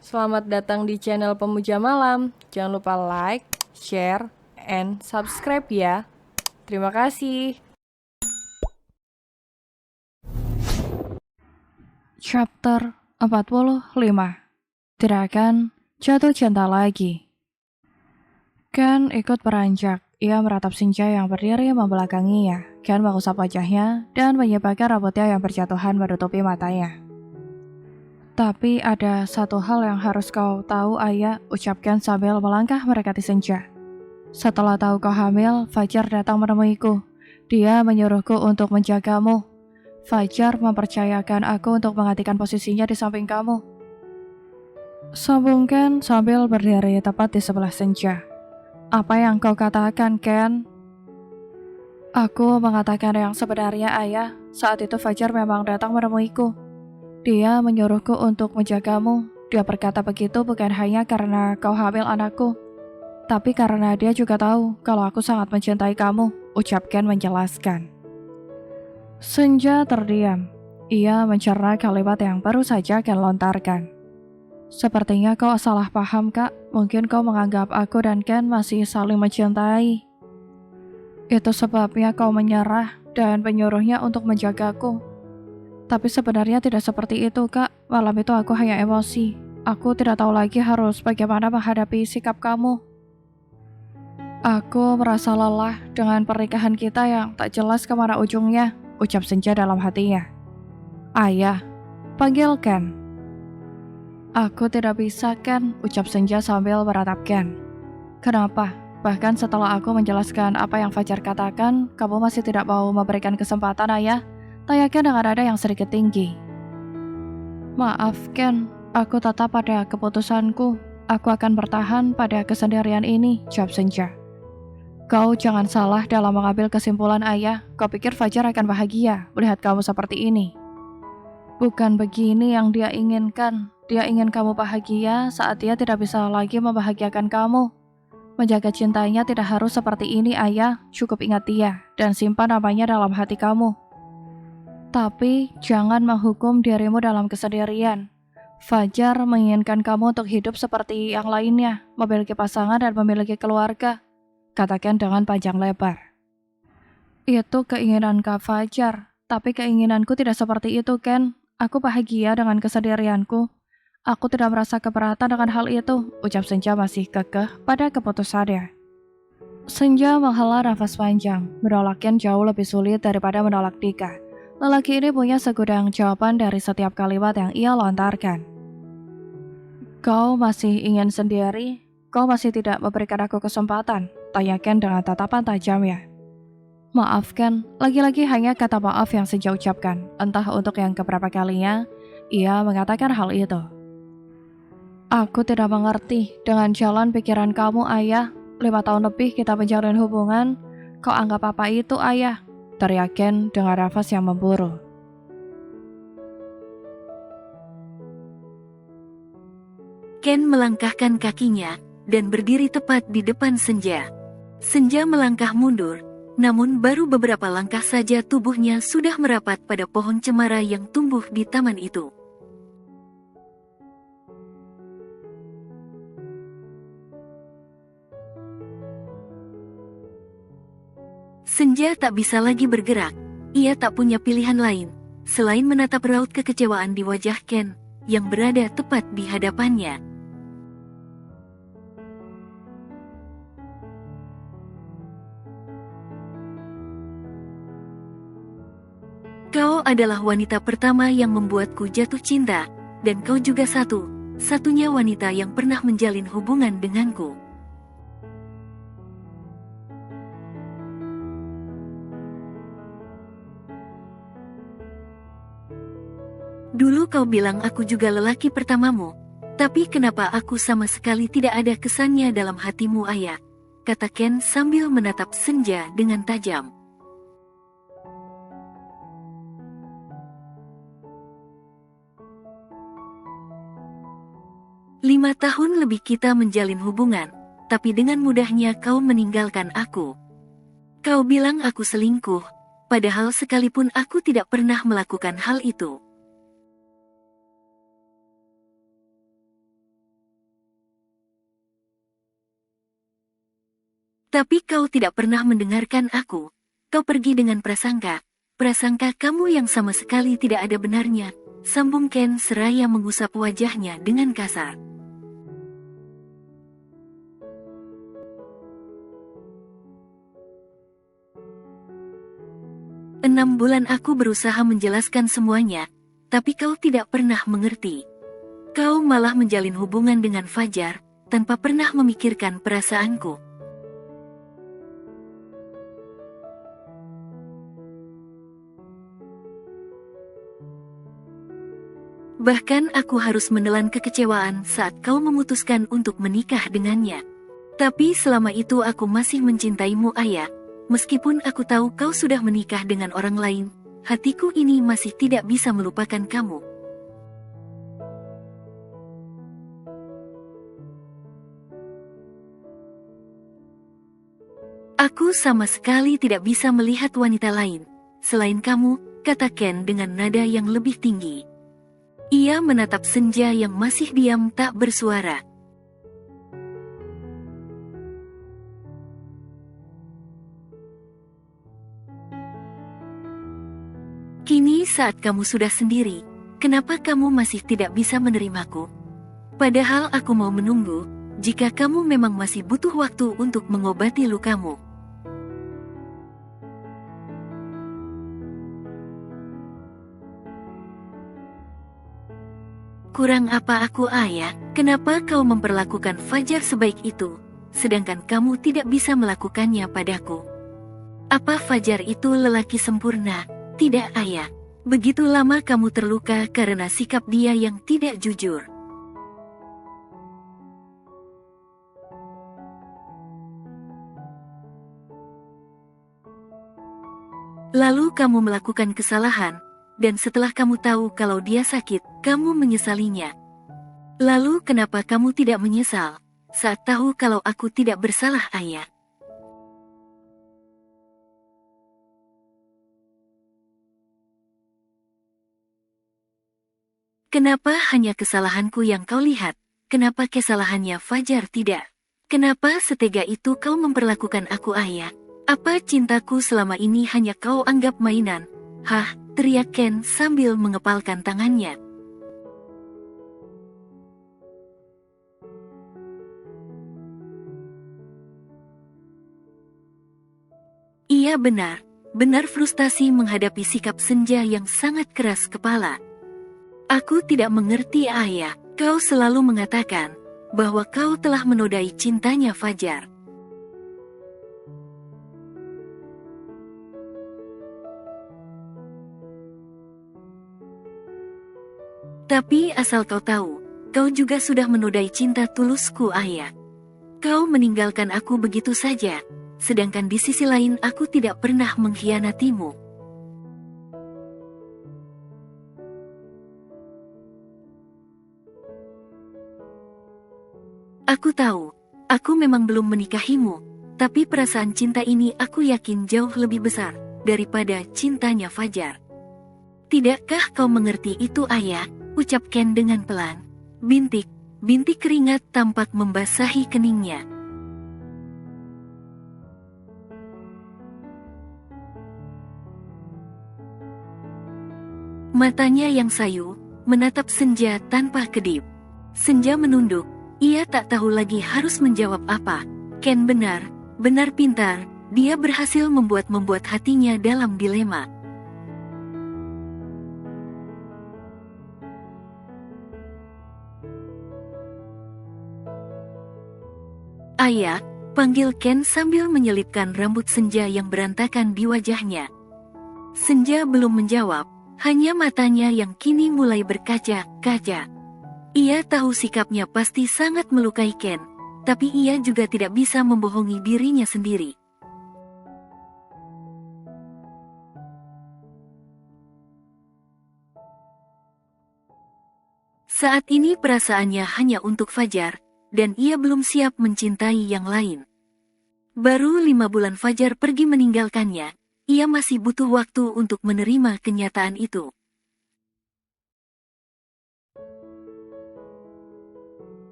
Selamat datang di channel Pemuja Malam. Jangan lupa like, share, and subscribe ya. Terima kasih. Chapter 45. Tidak akan jatuh cinta lagi. Ken ikut beranjak. Ia meratap Senja yang berdiri membelakanginya. Ken mengusap wajahnya dan menyibakkan rambutnya yang berjatuhan menutupi matanya. Tapi ada satu hal yang harus kau tahu, Ayah, ucapkan sambil melangkah mendekati Senja. Setelah tahu kau hamil, Fajar datang menemuiku. Dia menyuruhku untuk menjagamu. Fajar mempercayakan aku untuk menggantikan posisinya di samping kamu. Sambungkan sambil berdiri tepat di sebelah Senja. Apa yang kau katakan, Ken? Aku mengatakan yang sebenarnya, Ayah. Saat itu Fajar memang datang menemuiku. Dia menyuruhku untuk menjagamu. Dia berkata begitu bukan hanya karena kau hamil anakku, tapi karena dia juga tahu kalau aku sangat mencintai kamu, ucapkan menjelaskan. Senja terdiam. Ia mencerna kalimat yang baru saja Ken lontarkan. Sepertinya kau salah paham, Kak. Mungkin kau menganggap aku dan Ken masih saling mencintai. Itu sebabnya kau menyerah dan menyuruhnya untuk menjagaku. Tapi sebenarnya tidak seperti itu, Kak. Malam itu aku hanya emosi. Aku tidak tahu lagi harus bagaimana menghadapi sikap kamu. Aku merasa lelah dengan pernikahan kita yang tak jelas kemana ujungnya, ucap Senja dalam hatinya. Ayah, panggil Ken. Aku tidak bisa, Ken, ucap Senja sambil meratap Ken. Kenapa? Bahkan setelah aku menjelaskan apa yang Fajar katakan, kamu masih tidak mau memberikan kesempatan, Ayah? Tayaknya dengan nada yang sedikit tinggi. Maaf, Ken, aku tetap pada keputusanku. Aku akan bertahan pada kesendirian ini, jawab Senja. Kau jangan salah dalam mengambil kesimpulan, Ayah. Kau pikir Fajar akan bahagia melihat kamu seperti ini? Bukan begini yang dia inginkan. Dia ingin kamu bahagia saat dia tidak bisa lagi membahagiakan kamu. Menjaga cintanya tidak harus seperti ini, Ayah. Cukup ingat dia dan simpan namanya dalam hati kamu. Tapi jangan menghukum dirimu dalam kesendirian. Fajar menginginkan kamu untuk hidup seperti yang lainnya, memiliki pasangan dan memiliki keluarga, katakan dengan panjang lebar. Itu keinginan Kak Fajar, tapi keinginanku tidak seperti itu, Ken. Aku bahagia dengan kesendirianku. Aku tidak merasa keberatan dengan hal itu, ucap Senja masih kekeh pada keputusannya. Senja menghela nafas panjang, menolak Ken jauh lebih sulit daripada menolak Dika. Lelaki ini punya segudang jawaban dari setiap kalimat yang ia lontarkan. Kau masih ingin sendiri? Kau masih tidak memberikan aku kesempatan? Tanya Ken dengan tatapan tajamnya. Maaf Ken, lagi-lagi hanya kata maaf yang Senja ucapkan. Entah untuk yang keberapa kalinya, ia mengatakan hal itu. Aku tidak mengerti dengan jalan pikiran kamu, Ayah. 5 tahun lebih kita menjalin hubungan. Kau anggap apa itu, Ayah? Teriak Ken dengan nafas yang memburu. Ken melangkahkan kakinya dan berdiri tepat di depan Senja. Senja melangkah mundur, namun baru beberapa langkah saja tubuhnya sudah merapat pada pohon cemara yang tumbuh di taman itu. Senja tak bisa lagi bergerak. Ia tak punya pilihan lain selain menatap raut kekecewaan di wajah Ken yang berada tepat di hadapannya. Kau adalah wanita pertama yang membuatku jatuh cinta, dan kau juga satu-satunya wanita yang pernah menjalin hubungan denganku. Dulu kau bilang aku juga lelaki pertamamu, tapi kenapa aku sama sekali tidak ada kesannya dalam hatimu, Ayah? Kata Ken sambil menatap Senja dengan tajam. Lima tahun lebih kita menjalin hubungan, tapi dengan mudahnya kau meninggalkan aku. Kau bilang aku selingkuh, padahal sekalipun aku tidak pernah melakukan hal itu. Tapi kau tidak pernah mendengarkan aku. Kau pergi dengan prasangka. Prasangka kamu yang sama sekali tidak ada benarnya, sambung Ken seraya mengusap wajahnya dengan kasar. "6 bulan aku berusaha menjelaskan semuanya, tapi kau tidak pernah mengerti. Kau malah menjalin hubungan dengan Fajar, tanpa pernah memikirkan perasaanku. Bahkan aku harus menelan kekecewaan saat kau memutuskan untuk menikah dengannya. Tapi selama itu aku masih mencintaimu, Ayah. Meskipun aku tahu kau sudah menikah dengan orang lain, hatiku ini masih tidak bisa melupakan kamu." "Aku sama sekali tidak bisa melihat wanita lain selain kamu," kata Ken dengan nada yang lebih tinggi. Ia menatap Senja yang masih diam tak bersuara. "Kini saat kamu sudah sendiri, kenapa kamu masih tidak bisa menerimaku? Padahal aku mau menunggu, jika kamu memang masih butuh waktu untuk mengobati lukamu." "Kurang apa aku, Ayah? Kenapa kau memperlakukan Fajar sebaik itu, sedangkan kamu tidak bisa melakukannya padaku? Apa Fajar itu lelaki sempurna? Tidak, Ayah. Begitu lama kamu terluka karena sikap dia yang tidak jujur. Lalu kamu melakukan kesalahan, dan setelah kamu tahu kalau dia sakit, kamu menyesalinya. Lalu kenapa kamu tidak menyesal saat tahu kalau aku tidak bersalah, Ayah?" "Kenapa hanya kesalahanku yang kau lihat? Kenapa kesalahannya Fajar tidak? Kenapa setega itu kau memperlakukan aku, Ayah? Apa cintaku selama ini hanya kau anggap mainan?" "Hah?" teriak Ken sambil mengepalkan tangannya. Ia benar frustasi menghadapi sikap Senja yang sangat keras kepala. "Aku tidak mengerti, Ayah. Kau selalu mengatakan bahwa kau telah menodai cintanya Fajar. Tapi asal kau tahu, kau juga sudah menodai cinta tulusku, Ayah. Kau meninggalkan aku begitu saja, sedangkan di sisi lain aku tidak pernah mengkhianatimu." "Aku tahu, aku memang belum menikahimu, tapi perasaan cinta ini aku yakin jauh lebih besar daripada cintanya Fajar. Tidakkah kau mengerti itu, Ayah?" ucap Ken dengan pelan. Bintik keringat tampak membasahi keningnya. Matanya yang sayu menatap Senja tanpa kedip. Senja menunduk. Ia tak tahu lagi harus menjawab apa. Ken benar pintar. Dia berhasil membuat hatinya dalam dilema. "Ayah," panggil Ken sambil menyelipkan rambut Senja yang berantakan di wajahnya. Senja belum menjawab, hanya matanya yang kini mulai berkaca-kaca. Ia tahu sikapnya pasti sangat melukai Ken, tapi ia juga tidak bisa membohongi dirinya sendiri. Saat ini perasaannya hanya untuk Fajar, dan ia belum siap mencintai yang lain. Baru 5 bulan Fajar pergi meninggalkannya, ia masih butuh waktu untuk menerima kenyataan itu.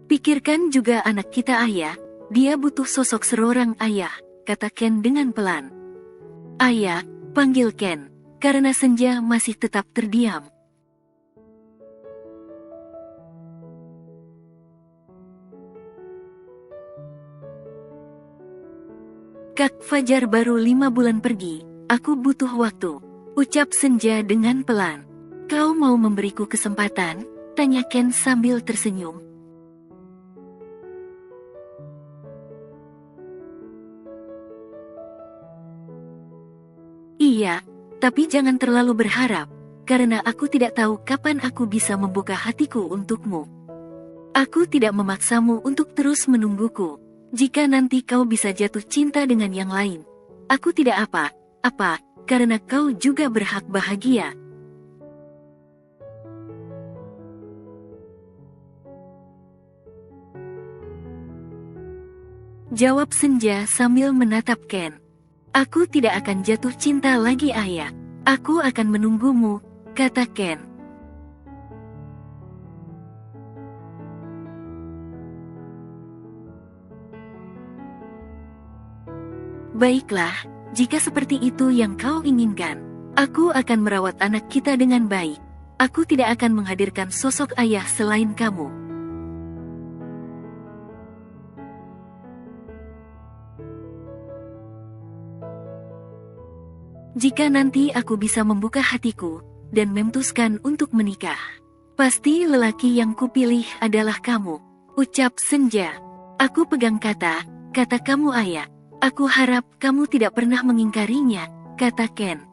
Pikirkan juga anak kita ayah, dia butuh sosok seorang ayah, kata Ken dengan pelan. Ayah, panggil Ken, karena Senja masih tetap terdiam. Kak Fajar baru 5 bulan pergi, aku butuh waktu, ucap Senja dengan pelan. Kau mau memberiku kesempatan? Tanya Ken sambil tersenyum. Iya, tapi jangan terlalu berharap, karena aku tidak tahu kapan aku bisa membuka hatiku untukmu. Aku tidak memaksamu untuk terus menungguku. Jika nanti kau bisa jatuh cinta dengan yang lain, aku tidak apa-apa, karena kau juga berhak bahagia. Jawab Senja sambil menatap Ken. Aku tidak akan jatuh cinta lagi ayah. Aku akan menunggumu, kata Ken. Baiklah, jika seperti itu yang kau inginkan, aku akan merawat anak kita dengan baik. Aku tidak akan menghadirkan sosok ayah selain kamu. Jika nanti aku bisa membuka hatiku dan memutuskan untuk menikah, pasti lelaki yang kupilih adalah kamu, ucap Senja. Aku pegang kata kamu ayah. Aku harap kamu tidak pernah mengingkarinya, kata Ken.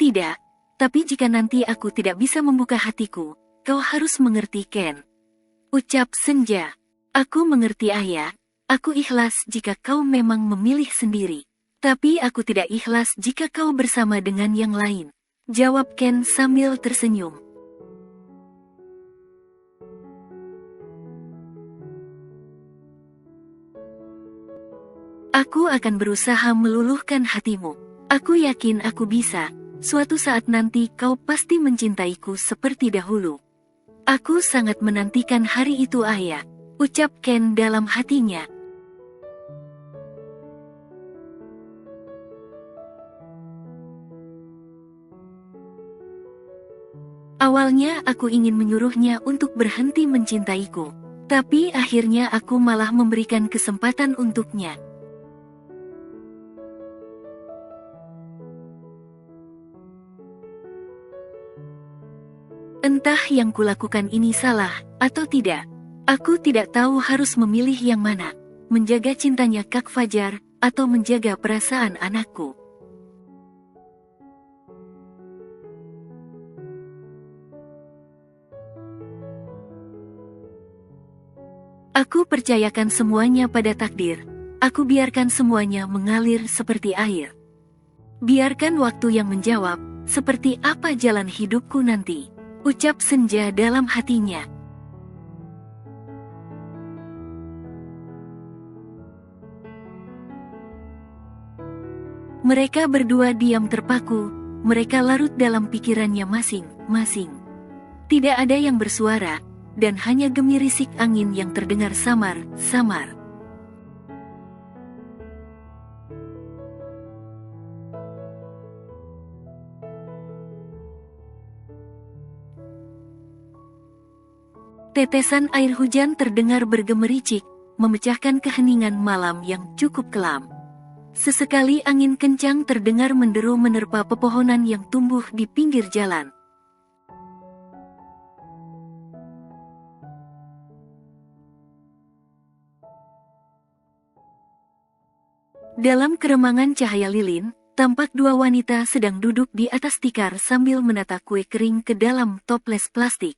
Tidak, tapi jika nanti aku tidak bisa membuka hatiku, kau harus mengerti Ken, ucap Senja. Aku mengerti ayah, aku ikhlas jika kau memang memilih sendiri. Tapi aku tidak ikhlas jika kau bersama dengan yang lain, jawab Ken sambil tersenyum. Aku akan berusaha meluluhkan hatimu. Aku yakin aku bisa. Suatu saat nanti kau pasti mencintaiku seperti dahulu. Aku sangat menantikan hari itu ayah, ucap Ken dalam hatinya. Awalnya aku ingin menyuruhnya untuk berhenti mencintaiku, tapi akhirnya aku malah memberikan kesempatan untuknya. Entah yang kulakukan ini salah atau tidak. Aku tidak tahu harus memilih yang mana, menjaga cintanya Kak Fajar atau menjaga perasaan anakku. Aku percayakan semuanya pada takdir. Aku biarkan semuanya mengalir seperti air. Biarkan waktu yang menjawab, seperti apa jalan hidupku nanti, ucap Senja dalam hatinya. Mereka berdua diam terpaku, mereka larut dalam pikirannya masing-masing. Tidak ada yang bersuara, dan hanya gemirisik angin yang terdengar samar-samar. Tetesan air hujan terdengar bergemericik, memecahkan keheningan malam yang cukup kelam. Sesekali angin kencang terdengar menderu menerpa pepohonan yang tumbuh di pinggir jalan. Dalam keremangan cahaya lilin, tampak dua wanita sedang duduk di atas tikar sambil menata kue kering ke dalam toples plastik.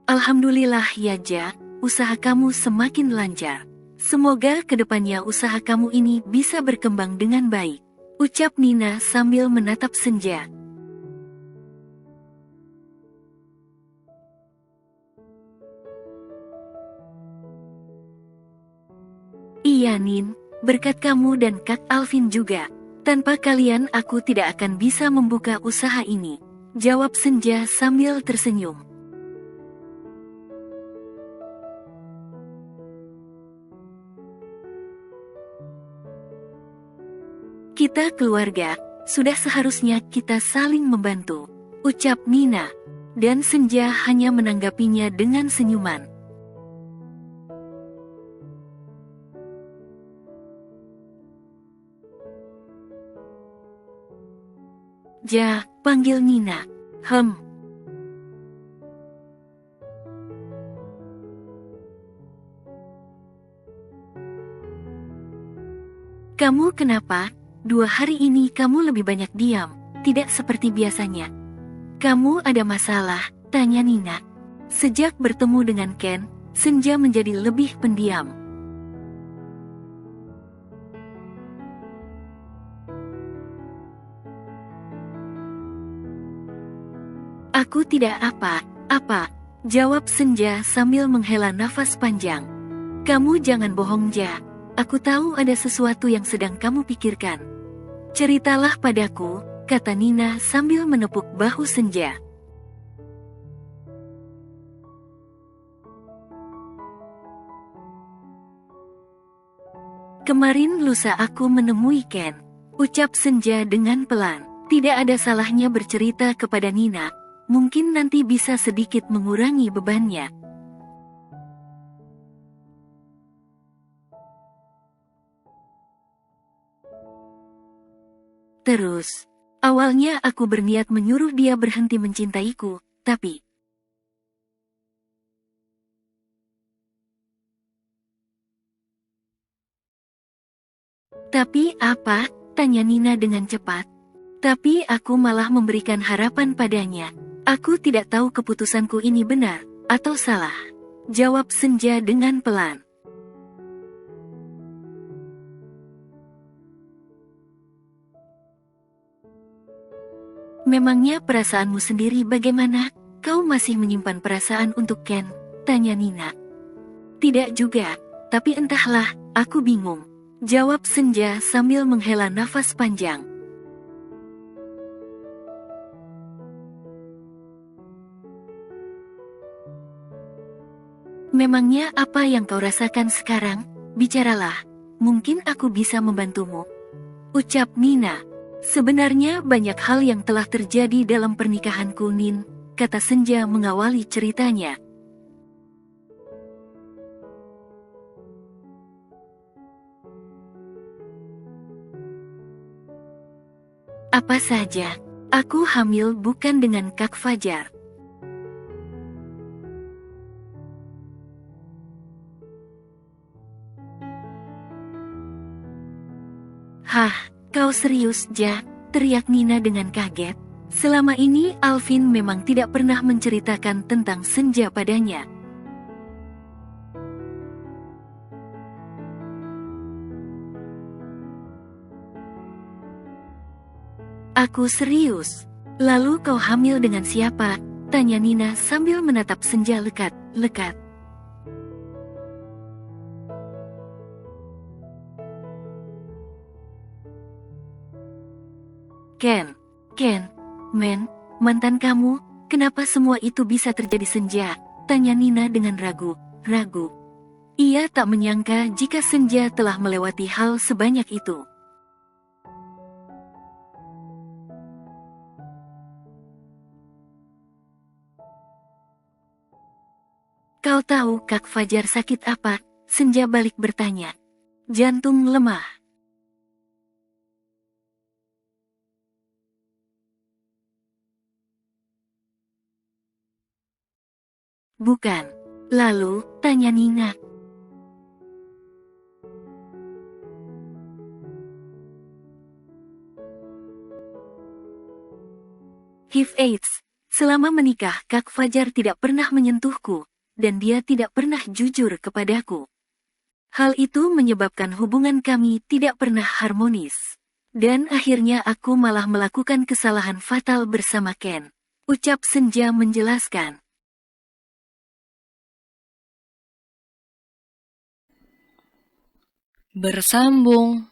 Alhamdulillah ya Ja, usaha kamu semakin lancar. Semoga kedepannya usaha kamu ini bisa berkembang dengan baik, ucap Nina sambil menatap Senja. Iya Nin, berkat kamu dan Kak Alvin juga. Tanpa kalian aku tidak akan bisa membuka usaha ini. Jawab Senja sambil tersenyum. Kita keluarga, sudah seharusnya kita saling membantu, ucap Nina. Dan Senja hanya menanggapinya dengan senyuman. Ja, panggil Nina. Kamu kenapa? 2 hari ini kamu lebih banyak diam, tidak seperti biasanya. Kamu ada masalah? Tanya Nina. Sejak bertemu dengan Ken, Senja menjadi lebih pendiam. Aku tidak apa-apa, jawab Senja sambil menghela nafas panjang. Kamu jangan bohong Ja, aku tahu ada sesuatu yang sedang kamu pikirkan. Ceritalah padaku, kata Nina sambil menepuk bahu Senja. Kemarin lusa aku menemui Ken, ucap Senja dengan pelan. Tidak ada salahnya bercerita kepada Nina, mungkin nanti bisa sedikit mengurangi bebannya. Terus, awalnya aku berniat menyuruh dia berhenti mencintaiku, tapi... Tapi apa? Tanya Nina dengan cepat. Tapi aku malah memberikan harapan padanya. Aku tidak tahu keputusanku ini benar atau salah, jawab Senja dengan pelan. Memangnya perasaanmu sendiri bagaimana? Kau masih menyimpan perasaan untuk Ken? Tanya Nina. Tidak juga, tapi entahlah, aku bingung, jawab Senja sambil menghela nafas panjang. Memangnya apa yang kau rasakan sekarang? Bicaralah, mungkin aku bisa membantumu, ucap Nina. Sebenarnya banyak hal yang telah terjadi dalam pernikahanku Nin, kata Senja mengawali ceritanya. Apa saja? Aku hamil bukan dengan Kak Fajar. Hah, kau serius Ja? Teriak Nina dengan kaget. Selama ini Alvin memang tidak pernah menceritakan tentang Senja padanya. Aku serius. Lalu kau hamil dengan siapa? Tanya Nina sambil menatap Senja lekat-lekat. Ken, mantan kamu, kenapa semua itu bisa terjadi Senja? Tanya Nina dengan ragu. Ia tak menyangka jika Senja telah melewati hal sebanyak itu. Kau tahu Kak Fajar sakit apa? Senja balik bertanya. Jantung lemah. Bukan. Lalu, tanya Nina. HIV/AIDS. Selama menikah, Kak Fajar tidak pernah menyentuhku, dan dia tidak pernah jujur kepadaku. Hal itu menyebabkan hubungan kami tidak pernah harmonis. Dan akhirnya aku malah melakukan kesalahan fatal bersama Ken, ucap Senja menjelaskan. bersambung.